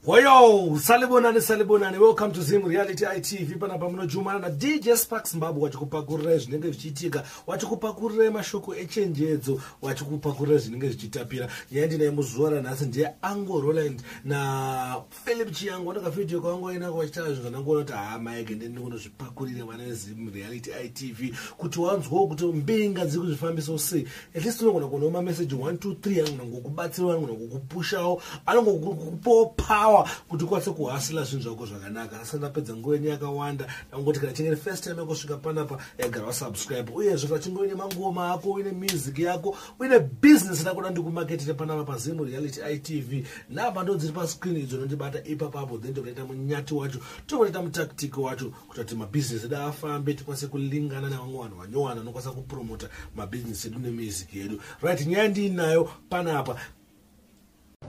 Wayo, salibonani, welcome to Zim Reality ITV. Panapa munojumana na DJ Sparks Mbabu wachikupakurira zvinenge zvichiitika, wachikupakurira mashoko echenjedzo, wachikupakurira zvinenge zvichitapira. Yandinaye muzuva ranhasi ndiye Ango Roland na Philip Chiango. Ndaka video kwangu ina kwachita zvinhu zvanangona kuti Mike ndinozvipakurira vana veZim Reality ITV kuti wanzwa kuti mbinga dziri kuzvifambisa sei. At least unogona kuona message 1 2 3 anongokubatsira, anongokupushawo, anongokupawo power kuti kwase kuhasila zvinhu zvako zvakanaka. Asi ndapedza nguva yenyu yakawanda ndangoti kana chingeri first time yakosvika panapa yagara wasubscribe, uyezve kana chinge uine mangoma ako, uine music yako, uine business rakoda ndikumaketera panapa paZim Reality ITV, namba ndo dziri pascreen idzo nondibata ipapapo, then tokuita munyati wacho, tokuita mutaktiki wacho kuti mabusiness edu afambe, tikwanise kulingana nevamwe vanhu vanyowana vanokwanisa kupromota mabusiness edu nemusic yedu. Right, nyaya ndiinayo panapa.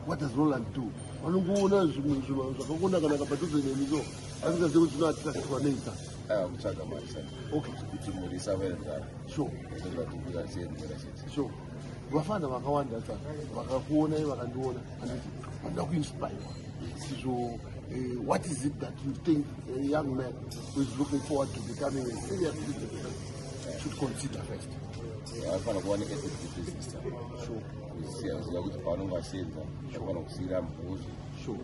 What does Roland do? Wanunguona zvakakona kana kapadhuze nemizo asingazivi kuti zvinoatirasitwa neita. Kutsvaga mari sasa. Okay. Kuti muri saverengara. Sure. Ndingatibira seendera chete. Sure. Vafana vakawanda sasa vakakuona vakandiona anditi vanoda kuinspire. So what is it that you think a young man who is looking forward to becoming a serious businessman should consider first? Afana kuwanika business. Sure. Siyaziva kuti pavanongasenza vanofana kusiyira mubhuzu. Sure.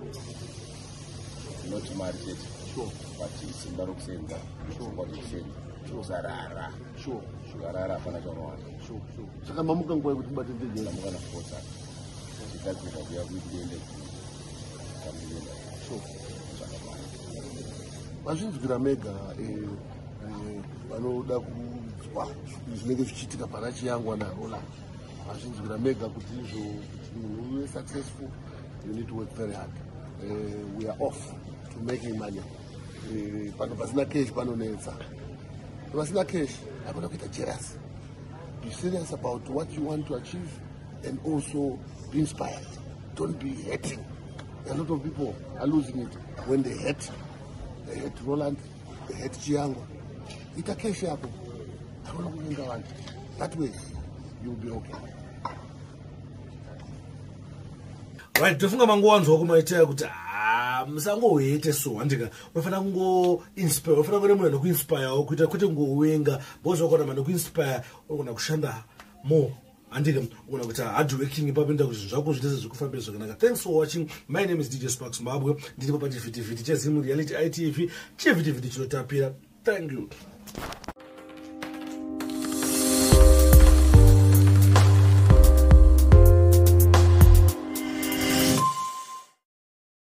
Not mari chete. Sure. But simba rokusenza, pfungwa dzekusenza, kusarara. Sure. Kugarara hapana chaunowanda. Sure. Saka mamuka nguva yekuti mubate ndege. Ndamuka na 4 hours. Chitadzika kuya kuti ndiende kwandinoenda. Sure. Vazvinzwira mega vanoda kunzwa zvinenge zvichiitika pana Chiango naRoland. Vazvinzwira mega kuti izvo kuti munhu uve successful, you need to work very hard. We are off to making money. Pano pasina cash panonetsa. Pasina cash hakuna kuita jealous. Be serious about what you want to achieve and also be inspired. Don't be hating. A lot of people are losing it when they hate. They hate Roland, they hate Chiango. Ita cash yako. Hakuna kujenga vanhu. That way you will be okay. Right, tofunga mangowanzwa kumaitaya kuti musangohete so handika unofana kungoinspire, unofana kuone munhu anokuinspirewo kuita kuti ngowenga because wakona munhu anokuinspire unogona kushanda more handika unogona kuti hard working ipapinda kuti zvinhu zvako zvitese zvikufambira zvakanaka. Thanks for watching. My name is DJ Sparks Mabwe. Ndiripo pachivhitivhiti cheZim Reality ITV, chivhitivhiti chinotapira. Thank you.